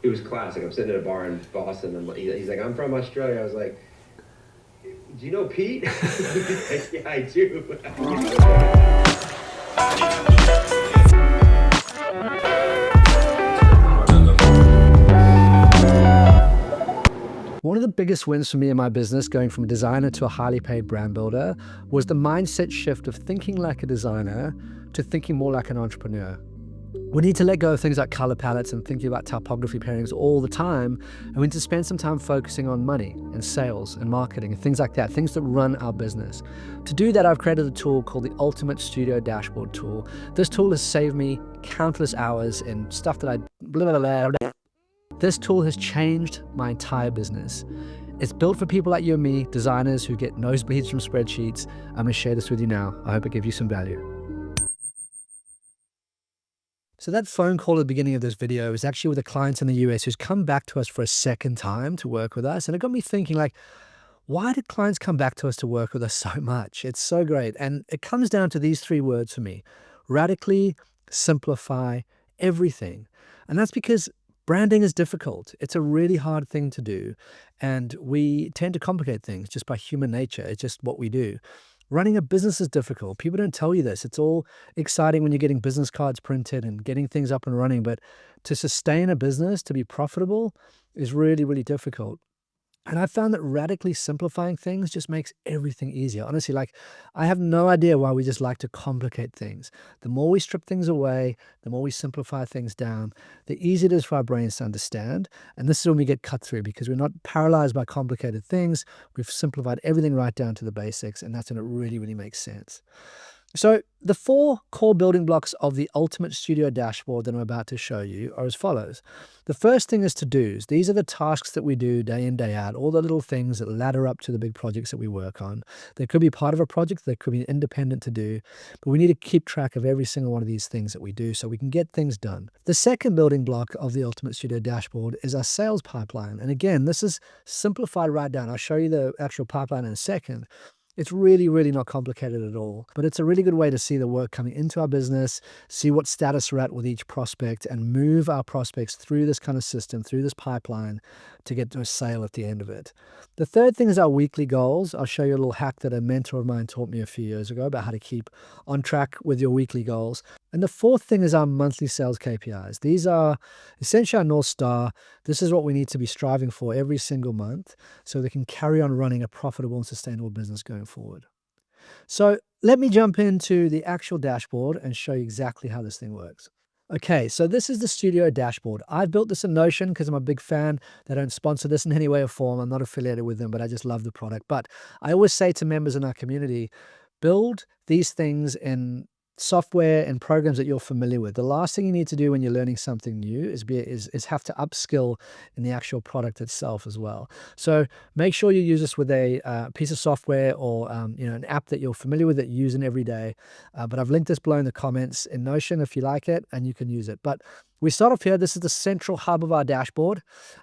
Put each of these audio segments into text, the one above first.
it was classic. I'm sitting at a bar in Boston, and he's like, "I'm from Australia." I was like, "Do you know Pete?" He's like, "Yeah, I do." One of the biggest wins for me in my business, going from a designer to a highly paid brand builder, was the mindset shift of thinking like a designer to thinking more like an entrepreneur. We need to let go of things like color palettes and thinking about typography pairings all the time. And we need to spend some time focusing on money and sales and marketing and things like that, things that run our business. To do that, I've created a tool called the Ultimate Studio Dashboard tool. This tool has saved me countless hours in stuff that I blah, blah, blah, blah. This tool has changed my entire business. It's built for people like you and me, designers who get nosebleeds from spreadsheets. I'm going to share this with you now. I hope it gives you some value. So that phone call at the beginning of this video is actually with a client in the US who's come back to us for a second time to work with us. And it got me thinking, like, why did clients come back to us to work with us so much? It's so great. And it comes down to these three words for me: radically simplify everything. And that's because branding is difficult. It's a really hard thing to do. And we tend to complicate things just by human nature. It's just what we do. Running a business is difficult. People don't tell you this. It's all exciting when you're getting business cards printed and getting things up and running. But to sustain a business, to be profitable, is really, really difficult. And I found that radically simplifying things just makes everything easier. Honestly, like, I have no idea why we just like to complicate things. The more we strip things away, the more we simplify things down, the easier it is for our brains to understand. And this is when we get cut through, because we're not paralyzed by complicated things. We've simplified everything right down to the basics, and that's when it really, really makes sense. So the four core building blocks of the Ultimate Studio Dashboard that I'm about to show you are as follows. The first thing is to-dos. These are the tasks that we do day in, day out, all the little things that ladder up to the big projects that we work on. They could be part of a project, they could be independent to do, but we need to keep track of every single one of these things that we do so we can get things done. The second building block of the Ultimate Studio Dashboard is our sales pipeline. And again, this is simplified right down. I'll show you the actual pipeline in a second. It's really, really not complicated at all, but it's a really good way to see the work coming into our business, see what status we're at with each prospect, and move our prospects through this kind of system, through this pipeline, to get to a sale at the end of it. The third thing is our weekly goals. I'll show you a little hack that a mentor of mine taught me a few years ago about how to keep on track with your weekly goals. And the fourth thing is our monthly sales KPIs. These are essentially our North Star. This is what we need to be striving for every single month so they can carry on running a profitable and sustainable business going forward. So let me jump into the actual dashboard and show you exactly how this thing works. Okay, so this is the studio dashboard. I've built this in Notion because I'm a big fan. They don't sponsor this in any way or form. I'm not affiliated with them, but I just love the product. But I always say to members in our community, build these things in software and programs that you're familiar with. The last thing you need to do when you're learning something new is have to upskill in the actual product itself as well. So make sure you use this with a piece of software or an app that you're familiar with that you use in every day. But I've linked this below in the comments in Notion if you like it, and you can use it. But we start off here. This is the central hub of our dashboard.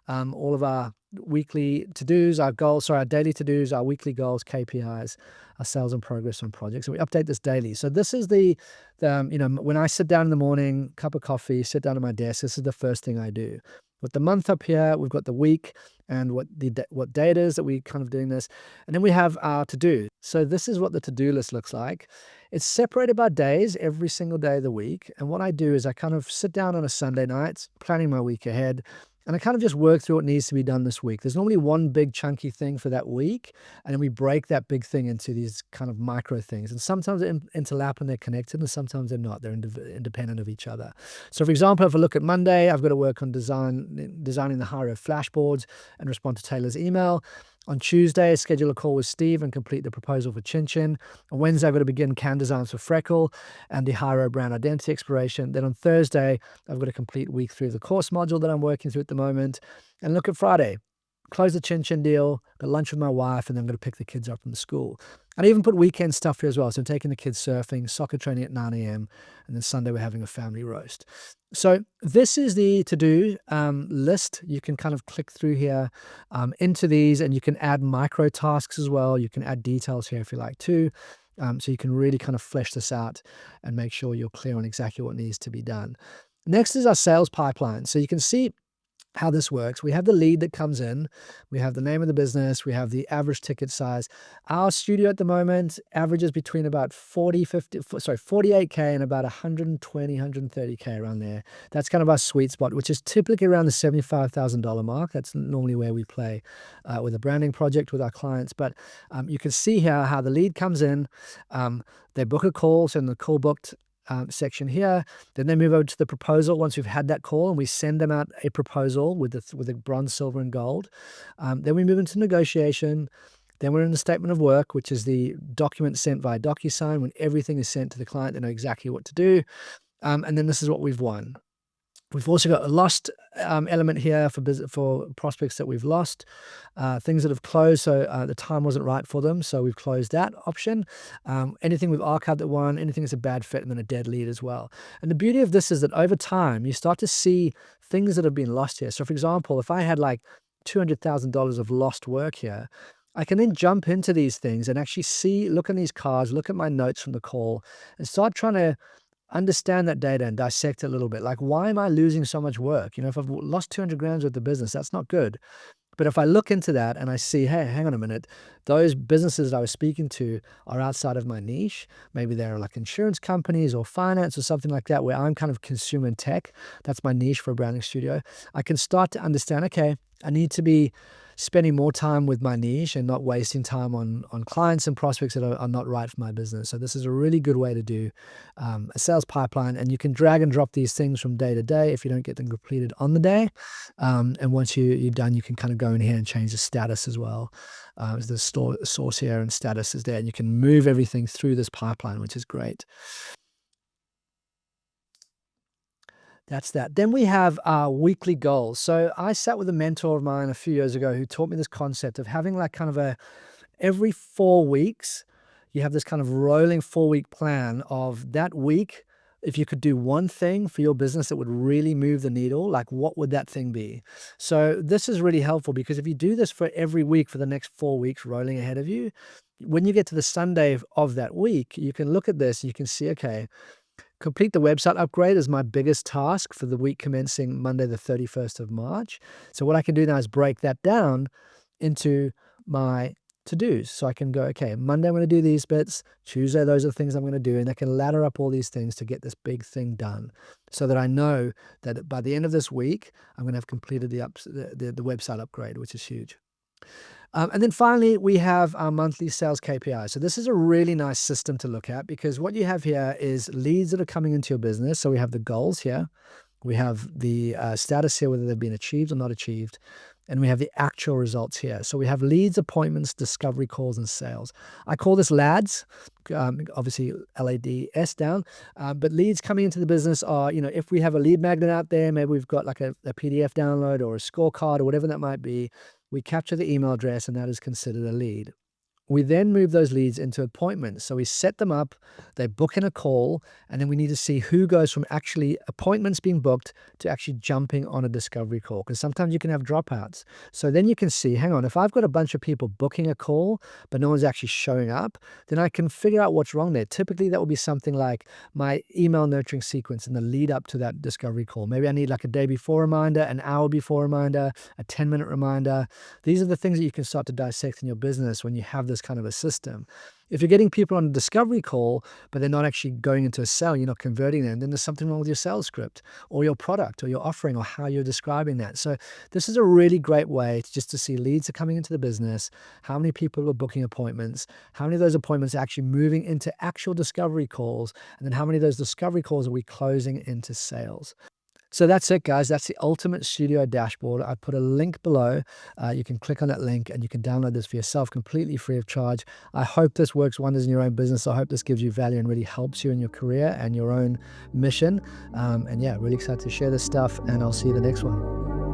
All of our weekly to-dos, our goals, our daily to-dos, our weekly goals, KPIs, our sales and progress on projects. And we update this daily. So this is when I sit down in the morning, cup of coffee, sit down at my desk, this is the first thing I do. With the month up here, we've got the week and what day it is that we're kind of doing this. And then we have our to-do. So this is what the to-do list looks like. It's separated by days every single day of the week. And what I do is I kind of sit down on a Sunday night, planning my week ahead, and I kind of just work through what needs to be done this week. There's normally one big chunky thing for that week, and then we break that big thing into these kind of micro things. And sometimes they interlap and they're connected, and sometimes they're not. They're independent of each other. So for example, if I look at Monday, I've got to work on designing the Hiro flashboards and respond to Taylor's email. On Tuesday, schedule a call with Steve and complete the proposal for Chin Chin. On Wednesday, I've got to begin can designs for Freckle and the Hiro brand identity exploration. Then on Thursday, I've got to complete week 3 of the course module that I'm working through at the moment. And look at Friday, close the Chin Chin deal, got lunch with my wife, and then I'm going to pick the kids up from school. And I even put weekend stuff here as well. So I'm taking the kids surfing, soccer training at 9 a.m. And then Sunday, we're having a family roast. So this is the to-do list. You can kind of click through here into these, and you can add micro tasks as well. You can add details here if you like too. So you can really kind of flesh this out and make sure you're clear on exactly what needs to be done. Next is our sales pipeline. So you can see how this works. We have the lead that comes in, we have the name of the business, we have the average ticket size. Our studio at the moment averages between about 48K and about 120, 130K around there. That's kind of our sweet spot, which is typically around the $75,000 mark. That's normally where we play with a branding project with our clients. But you can see here how the lead comes in. They book a call, so in the call booked section here. Then they move over to the proposal once we've had that call, and we send them out a proposal with the bronze, silver, and gold. Then we move into negotiation. Then we're in the statement of work, which is the document sent via DocuSign. When everything is sent to the client, they know exactly what to do. And then this is what we've won. We've also got a lost element here for prospects that we've lost, things that have closed, so the time wasn't right for them, so we've closed that option. Anything we've archived that won, anything that's a bad fit, and then a dead lead as well. And the beauty of this is that over time, you start to see things that have been lost here. So for example, if I had like $200,000 of lost work here, I can then jump into these things and actually look at these cards, look at my notes from the call, and start trying to understand that data and dissect it a little bit. Like, why am I losing so much work? You know, if I've lost 200 grams worth of business, that's not good. But if I look into that and I see, hey, hang on a minute, those businesses that I was speaking to are outside of my niche. Maybe they're like insurance companies or finance or something like that, where I'm kind of consumer tech. That's my niche for a branding studio. I can start to understand, okay, I need to be spending more time with my niche and not wasting time on clients and prospects that are not right for my business. So this is a really good way to do a sales pipeline, and you can drag and drop these things from day to day if you don't get them completed on the day. And once you're done, you can kind of go in here and change the status as well. The source here and status is there, and you can move everything through this pipeline, which is great. That's that. Then we have our weekly goals. So I sat with a mentor of mine a few years ago who taught me this concept of having like kind of every 4 weeks, you have this kind of rolling 4-week plan of that week. If you could do one thing for your business that would really move the needle, like what would that thing be? So this is really helpful because if you do this for every week for the next 4 weeks rolling ahead of you, when you get to the Sunday of that week, you can look at this, you can see, okay, complete the website upgrade is my biggest task for the week commencing Monday, the 31st of March. So what I can do now is break that down into my to-dos. So I can go, okay, Monday I'm going to do these bits. Tuesday, those are the things I'm going to do. And I can ladder up all these things to get this big thing done so that I know that by the end of this week, I'm going to have completed the website upgrade, which is huge. And then finally, we have our monthly sales KPIs. So this is a really nice system to look at because what you have here is leads that are coming into your business. So we have the goals here. We have the status here, whether they've been achieved or not achieved. And we have the actual results here. So we have leads, appointments, discovery calls, and sales. I call this LADS, obviously LADS down. But leads coming into the business are, you know, if we have a lead magnet out there, maybe we've got like a PDF download or a scorecard or whatever that might be, we capture the email address and that is considered a lead. We then move those leads into appointments. So we set them up, they book in a call, and then we need to see who goes from actually appointments being booked to actually jumping on a discovery call, because sometimes you can have dropouts. So then you can see, hang on, if I've got a bunch of people booking a call, but no one's actually showing up, then I can figure out what's wrong there. Typically, that will be something like my email nurturing sequence in the lead up to that discovery call. Maybe I need like a day before reminder, an hour before reminder, a 10-minute reminder. These are the things that you can start to dissect in your business when you have this kind of a system. If you're getting people on a discovery call, but they're not actually going into a sale, you're not converting them, then there's something wrong with your sales script or your product or your offering or how you're describing that. So this is a really great way to see leads are coming into the business, how many people are booking appointments, how many of those appointments are actually moving into actual discovery calls, and then how many of those discovery calls are we closing into sales. So that's it, guys. That's the Ultimate Studio Dashboard. I put a link below. You can click on that link and you can download this for yourself completely free of charge. I hope this works wonders in your own business. I hope this gives you value and really helps you in your career and your own mission. And yeah, really excited to share this stuff, and I'll see you in the next one.